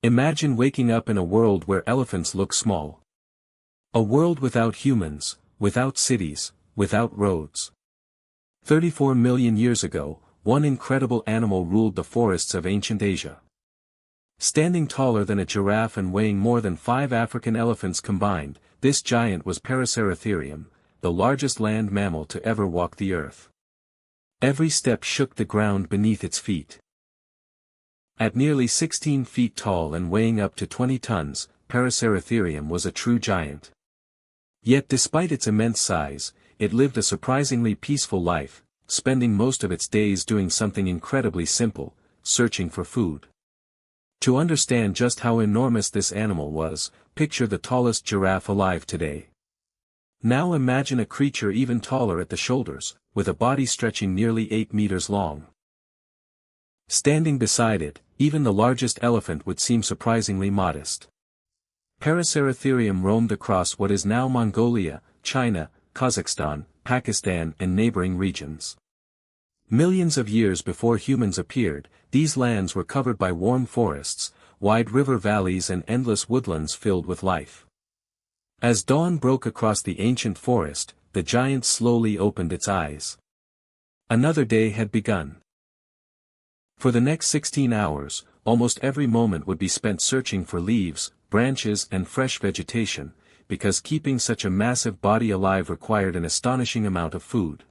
Imagine waking up in a world where elephants look small. A world without humans, without cities, without roads. 34 million years ago, one incredible animal ruled the forests of ancient Asia. Standing taller than a giraffe and weighing more than 5 African elephants combined, this giant was Paraceratherium, the largest land mammal to ever walk the earth. Every step shook the ground beneath its feet. At nearly 16 feet tall and weighing up to 20 tons, Paraceratherium was a true giant. Yet despite its immense size, it lived a surprisingly peaceful life, spending most of its days doing something incredibly simple, searching for food. To understand just how enormous this animal was, picture the tallest giraffe alive today. Now imagine a creature even taller at the shoulders, with a body stretching nearly 8 meters long. Standing beside it, even the largest elephant would seem surprisingly modest. Paraceratherium roamed across what is now Mongolia, China, Kazakhstan, Pakistan and neighboring regions. Millions of years before humans appeared, these lands were covered by warm forests, wide river valleys and endless woodlands filled with life. As dawn broke across the ancient forest, the giant slowly opened its eyes. Another day had begun. For the next 16 hours, almost every moment would be spent searching for leaves, branches and fresh vegetation, because keeping such a massive body alive required an astonishing amount of food.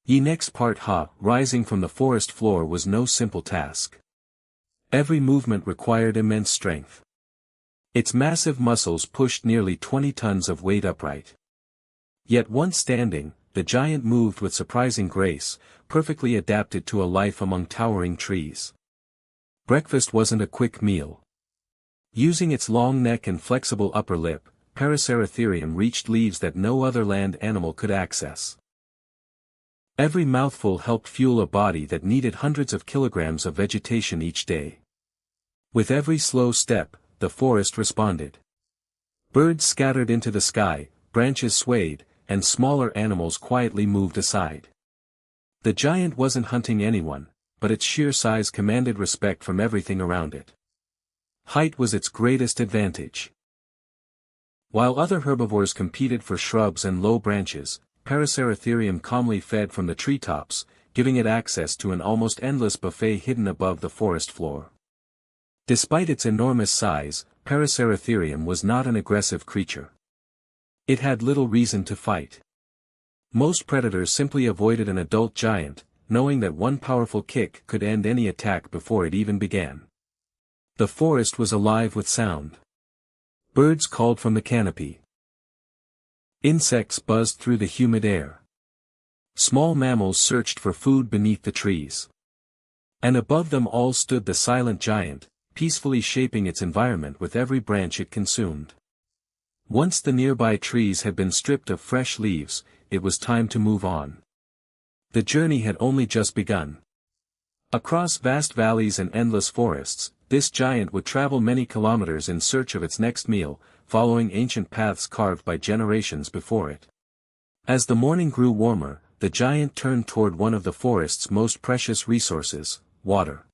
The next part rising from the forest floor was no simple task. Every movement required immense strength. Its massive muscles pushed nearly 20 tons of weight upright. Yet once standing, the giant moved with surprising grace, perfectly adapted to a life among towering trees. Breakfast wasn't a quick meal. Using its long neck and flexible upper lip, Paraceratherium reached leaves that no other land animal could access. Every mouthful helped fuel a body that needed hundreds of kilograms of vegetation each day. With every slow step, the forest responded. Birds scattered into the sky, branches swayed, and smaller animals quietly moved aside. The giant wasn't hunting anyone, but its sheer size commanded respect from everything around it. Height was its greatest advantage. While other herbivores competed for shrubs and low branches, Paraceratherium calmly fed from the treetops, giving it access to an almost endless buffet hidden above the forest floor. Despite its enormous size, Paraceratherium was not an aggressive creature. It had little reason to fight. Most predators simply avoided an adult giant, knowing that one powerful kick could end any attack before it even began. The forest was alive with sound. Birds called from the canopy. Insects buzzed through the humid air. Small mammals searched for food beneath the trees. And above them all stood the silent giant, peacefully shaping its environment with every branch it consumed. Once the nearby trees had been stripped of fresh leaves, it was time to move on. The journey had only just begun. Across vast valleys and endless forests, this giant would travel many kilometers in search of its next meal, following ancient paths carved by generations before it. As the morning grew warmer, the giant turned toward one of the forest's most precious resources, water.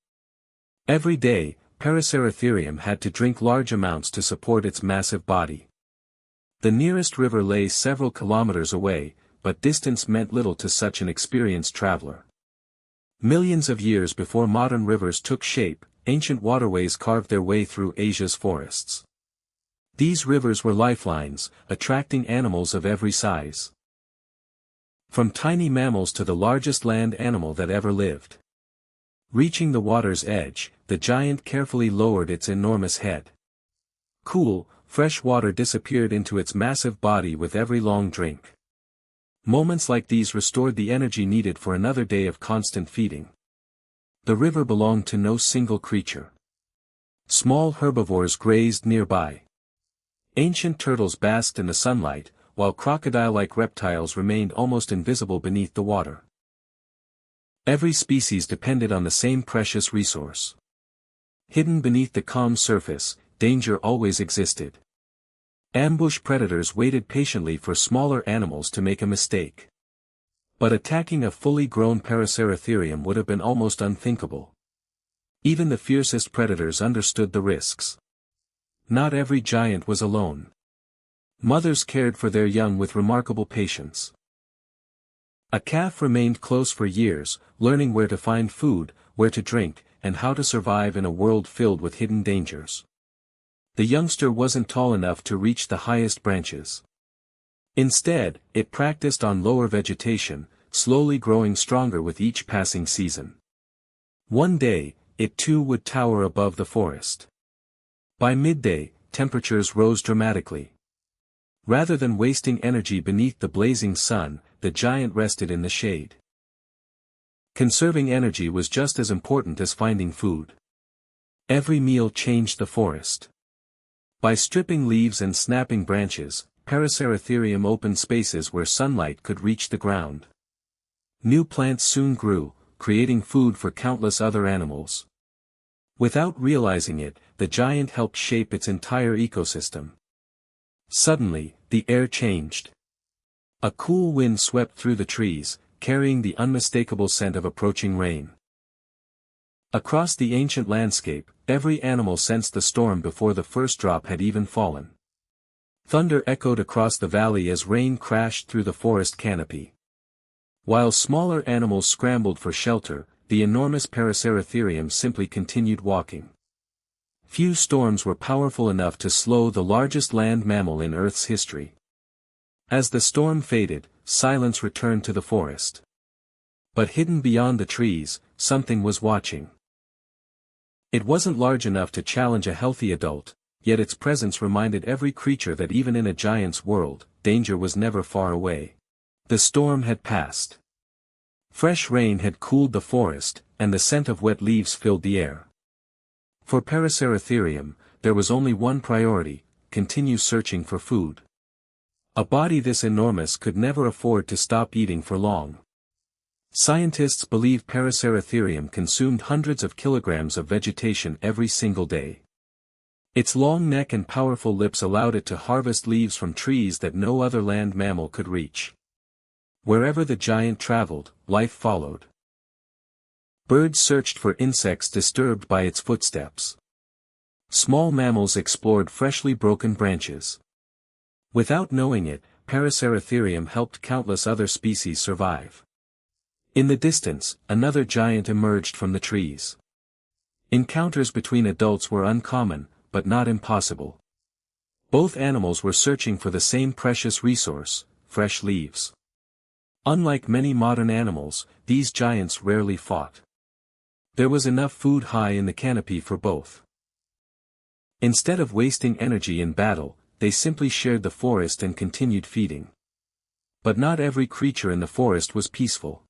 Every day, Paraceratherium had to drink large amounts to support its massive body. The nearest river lay several kilometers away, but distance meant little to such an experienced traveler. Millions of years before modern rivers took shape, ancient waterways carved their way through Asia's forests. These rivers were lifelines, attracting animals of every size. From tiny mammals to the largest land animal that ever lived. Reaching the water's edge, the giant carefully lowered its enormous head. Cool, fresh water disappeared into its massive body with every long drink. Moments like these restored the energy needed for another day of constant feeding. The river belonged to no single creature. Small herbivores grazed nearby. Ancient turtles basked in the sunlight, while crocodile-like reptiles remained almost invisible beneath the water. Every species depended on the same precious resource. Hidden beneath the calm surface, danger always existed. Ambush predators waited patiently for smaller animals to make a mistake. But attacking a fully grown Paraceratherium would have been almost unthinkable. Even the fiercest predators understood the risks. Not every giant was alone. Mothers cared for their young with remarkable patience. A calf remained close for years, learning where to find food, where to drink, and how to survive in a world filled with hidden dangers. The youngster wasn't tall enough to reach the highest branches. Instead, it practiced on lower vegetation, slowly growing stronger with each passing season. One day, it too would tower above the forest. By midday, temperatures rose dramatically. Rather than wasting energy beneath the blazing sun, the giant rested in the shade. Conserving energy was just as important as finding food. Every meal changed the forest. By stripping leaves and snapping branches, Paraceratherium opened spaces where sunlight could reach the ground. New plants soon grew, creating food for countless other animals. Without realizing it, the giant helped shape its entire ecosystem. Suddenly, the air changed. A cool wind swept through the trees, carrying the unmistakable scent of approaching rain. Across the ancient landscape, every animal sensed the storm before the first drop had even fallen. Thunder echoed across the valley as rain crashed through the forest canopy. While smaller animals scrambled for shelter, the enormous Paraceratherium simply continued walking. Few storms were powerful enough to slow the largest land mammal in Earth's history. As the storm faded, silence returned to the forest. But hidden beyond the trees, something was watching. It wasn't large enough to challenge a healthy adult, yet its presence reminded every creature that even in a giant's world, danger was never far away. The storm had passed. Fresh rain had cooled the forest, and the scent of wet leaves filled the air. For Paraceratherium, there was only one priority: continue searching for food. A body this enormous could never afford to stop eating for long. Scientists believe Paraceratherium consumed hundreds of kilograms of vegetation every single day. Its long neck and powerful lips allowed it to harvest leaves from trees that no other land mammal could reach. Wherever the giant traveled, life followed. Birds searched for insects disturbed by its footsteps. Small mammals explored freshly broken branches. Without knowing it, Paraceratherium helped countless other species survive. In the distance, another giant emerged from the trees. Encounters between adults were uncommon, but not impossible. Both animals were searching for the same precious resource: fresh leaves. Unlike many modern animals, these giants rarely fought. There was enough food high in the canopy for both. Instead of wasting energy in battle, they simply shared the forest and continued feeding. But not every creature in the forest was peaceful.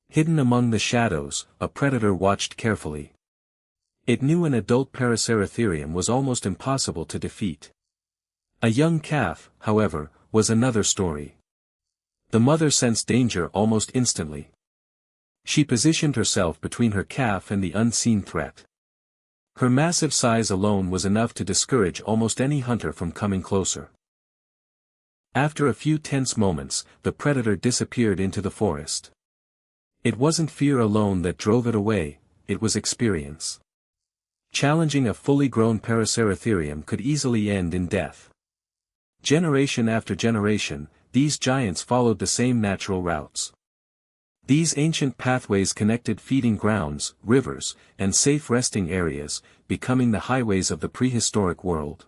Hidden among the shadows, a predator watched carefully. It knew an adult Paraceratherium was almost impossible to defeat. A young calf, however, was another story. The mother sensed danger almost instantly. She positioned herself between her calf and the unseen threat. Her massive size alone was enough to discourage almost any hunter from coming closer. After a few tense moments, the predator disappeared into the forest. It wasn't fear alone that drove it away, it was experience. Challenging a fully grown Paraceratherium could easily end in death. Generation after generation, these giants followed the same natural routes. These ancient pathways connected feeding grounds, rivers, and safe resting areas, becoming the highways of the prehistoric world.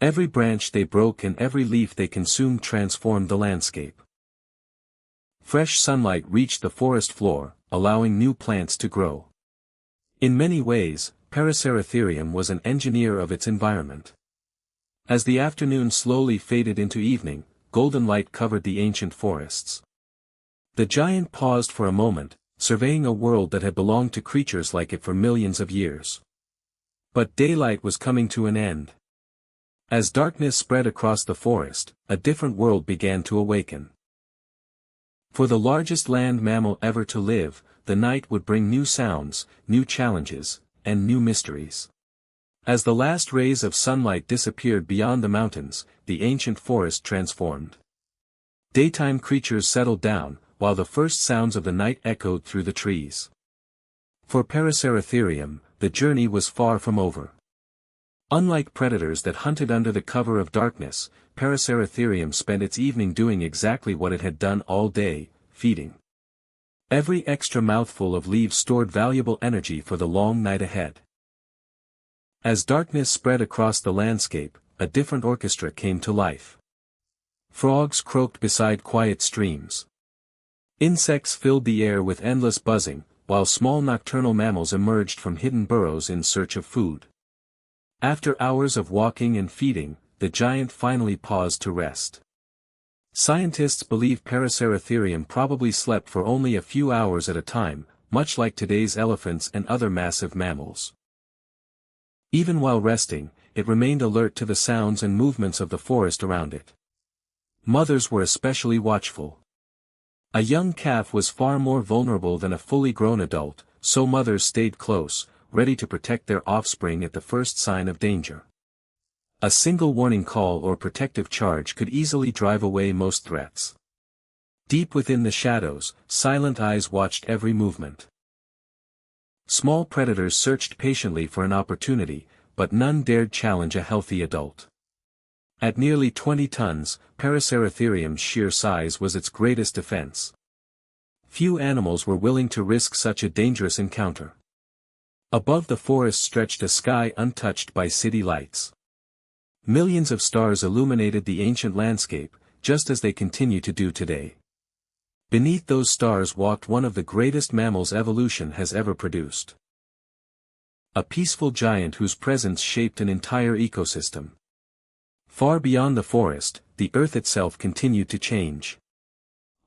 Every branch they broke and every leaf they consumed transformed the landscape. Fresh sunlight reached the forest floor, allowing new plants to grow. In many ways, Paraceratherium was an engineer of its environment. As the afternoon slowly faded into evening, golden light covered the ancient forests. The giant paused for a moment, surveying a world that had belonged to creatures like it for millions of years. But daylight was coming to an end. As darkness spread across the forest, a different world began to awaken. For the largest land mammal ever to live, the night would bring new sounds, new challenges, and new mysteries. As the last rays of sunlight disappeared beyond the mountains, the ancient forest transformed. Daytime creatures settled down, while the first sounds of the night echoed through the trees. For Paraceratherium, the journey was far from over. Unlike predators that hunted under the cover of darkness, Paraceratherium spent its evening doing exactly what it had done all day, feeding. Every extra mouthful of leaves stored valuable energy for the long night ahead. As darkness spread across the landscape, a different orchestra came to life. Frogs croaked beside quiet streams. Insects filled the air with endless buzzing, while small nocturnal mammals emerged from hidden burrows in search of food. After hours of walking and feeding, the giant finally paused to rest. Scientists believe Paraceratherium probably slept for only a few hours at a time, much like today's elephants and other massive mammals. Even while resting, it remained alert to the sounds and movements of the forest around it. Mothers were especially watchful. A young calf was far more vulnerable than a fully grown adult, so mothers stayed close, ready to protect their offspring at the first sign of danger. A single warning call or protective charge could easily drive away most threats. Deep within the shadows, silent eyes watched every movement. Small predators searched patiently for an opportunity, but none dared challenge a healthy adult. At nearly 20 tons, Paraceratherium's sheer size was its greatest defense. Few animals were willing to risk such a dangerous encounter. Above the forest stretched a sky untouched by city lights. Millions of stars illuminated the ancient landscape, just as they continue to do today. Beneath those stars walked one of the greatest mammals evolution has ever produced. A peaceful giant whose presence shaped an entire ecosystem. Far beyond the forest, the earth itself continued to change.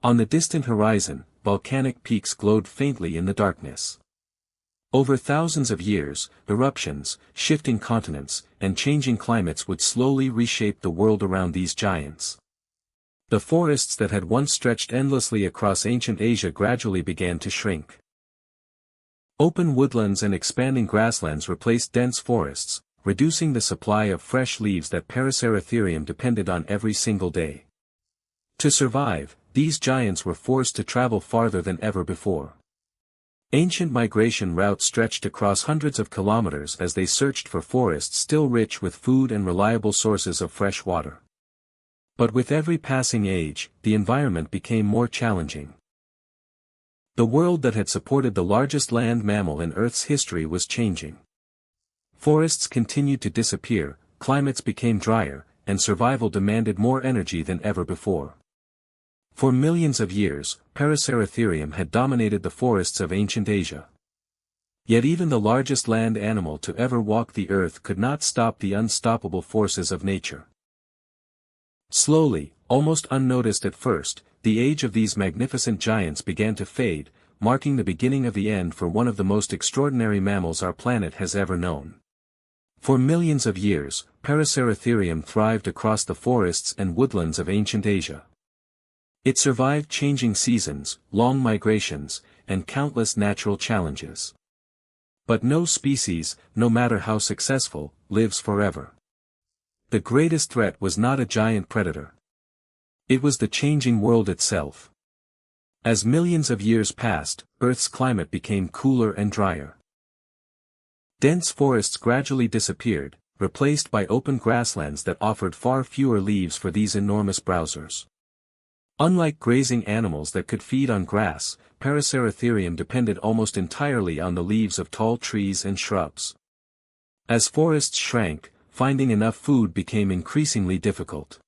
On the distant horizon, volcanic peaks glowed faintly in the darkness. Over thousands of years, eruptions, shifting continents, and changing climates would slowly reshape the world around these giants. The forests that had once stretched endlessly across ancient Asia gradually began to shrink. Open woodlands and expanding grasslands replaced dense forests, reducing the supply of fresh leaves that Paraceratherium depended on every single day. To survive, these giants were forced to travel farther than ever before. Ancient migration routes stretched across hundreds of kilometers as they searched for forests still rich with food and reliable sources of fresh water. But with every passing age, the environment became more challenging. The world that had supported the largest land mammal in Earth's history was changing. Forests continued to disappear, climates became drier, and survival demanded more energy than ever before. For millions of years, Paraceratherium had dominated the forests of ancient Asia. Yet even the largest land animal to ever walk the earth could not stop the unstoppable forces of nature. Slowly, almost unnoticed at first, the age of these magnificent giants began to fade, marking the beginning of the end for one of the most extraordinary mammals our planet has ever known. For millions of years, Paraceratherium thrived across the forests and woodlands of ancient Asia. It survived changing seasons, long migrations, and countless natural challenges. But no species, no matter how successful, lives forever. The greatest threat was not a giant predator. It was the changing world itself. As millions of years passed, Earth's climate became cooler and drier. Dense forests gradually disappeared, replaced by open grasslands that offered far fewer leaves for these enormous browsers. Unlike grazing animals that could feed on grass, Paraceratherium depended almost entirely on the leaves of tall trees and shrubs. As forests shrank, finding enough food became increasingly difficult.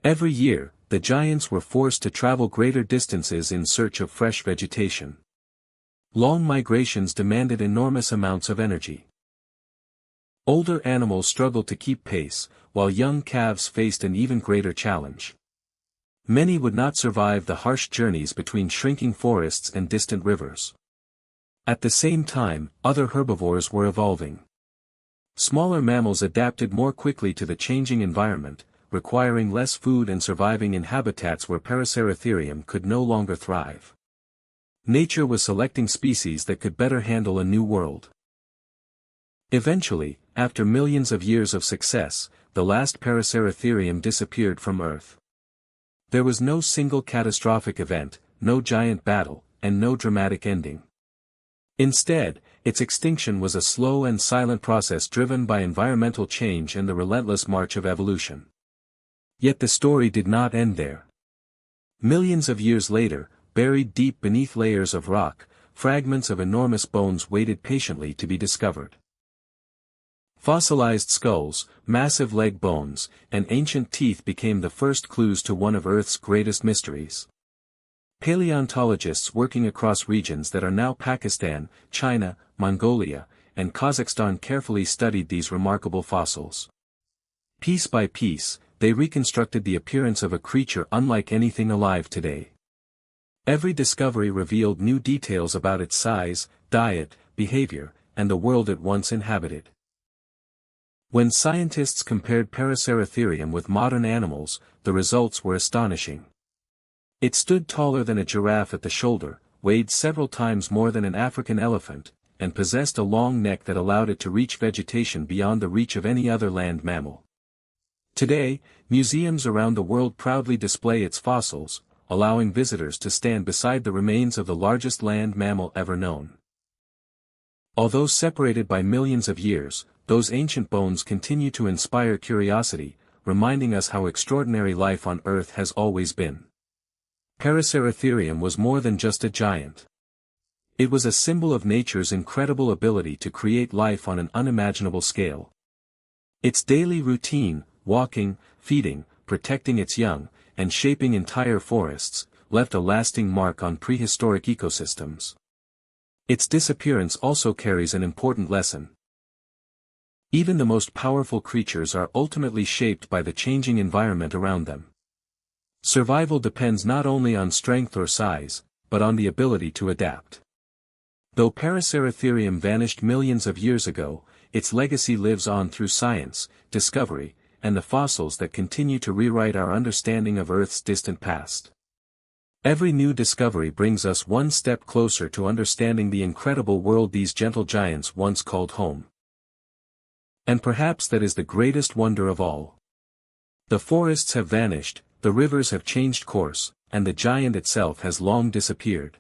Every year, the giants were forced to travel greater distances in search of fresh vegetation. Long migrations demanded enormous amounts of energy. Older animals struggled to keep pace, while young calves faced an even greater challenge. Many would not survive the harsh journeys between shrinking forests and distant rivers. At the same time, other herbivores were evolving. Smaller mammals adapted more quickly to the changing environment, requiring less food and surviving in habitats where Paraceratherium could no longer thrive. Nature was selecting species that could better handle a new world. Eventually, after millions of years of success, the last Paraceratherium disappeared from Earth. There was no single catastrophic event, no giant battle, and no dramatic ending. Instead, Its extinction was a slow and silent process driven by environmental change and the relentless march of evolution. Yet the story did not end there. Millions of years later, buried deep beneath layers of rock, fragments of enormous bones waited patiently to be discovered. Fossilized skulls, massive leg bones, and ancient teeth became the first clues to one of Earth's greatest mysteries. Paleontologists working across regions that are now Pakistan, China, Mongolia, and Kazakhstan carefully studied these remarkable fossils. Piece by piece, they reconstructed the appearance of a creature unlike anything alive today. Every discovery revealed new details about its size, diet, behavior, and the world it once inhabited. When scientists compared Paraceratherium with modern animals, the results were astonishing. It stood taller than a giraffe at the shoulder, weighed several times more than an African elephant, and possessed a long neck that allowed it to reach vegetation beyond the reach of any other land mammal. Today, museums around the world proudly display its fossils, allowing visitors to stand beside the remains of the largest land mammal ever known. Although separated by millions of years, those ancient bones continue to inspire curiosity, reminding us how extraordinary life on Earth has always been. Paraceratherium was more than just a giant. It was a symbol of nature's incredible ability to create life on an unimaginable scale. Its daily routine, walking, feeding, protecting its young, and shaping entire forests, left a lasting mark on prehistoric ecosystems. Its disappearance also carries an important lesson. Even the most powerful creatures are ultimately shaped by the changing environment around them. Survival depends not only on strength or size, but on the ability to adapt. Though Paraceratherium vanished millions of years ago, its legacy lives on through science, discovery, and the fossils that continue to rewrite our understanding of Earth's distant past. Every new discovery brings us one step closer to understanding the incredible world these gentle giants once called home. And perhaps that is the greatest wonder of all. The forests have vanished, the rivers have changed course, and the giant itself has long disappeared.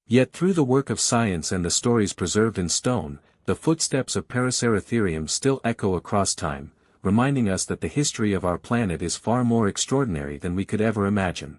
Yet through the work of science and the stories preserved in stone, the footsteps of Paraceratherium still echo across time, reminding us that the history of our planet is far more extraordinary than we could ever imagine.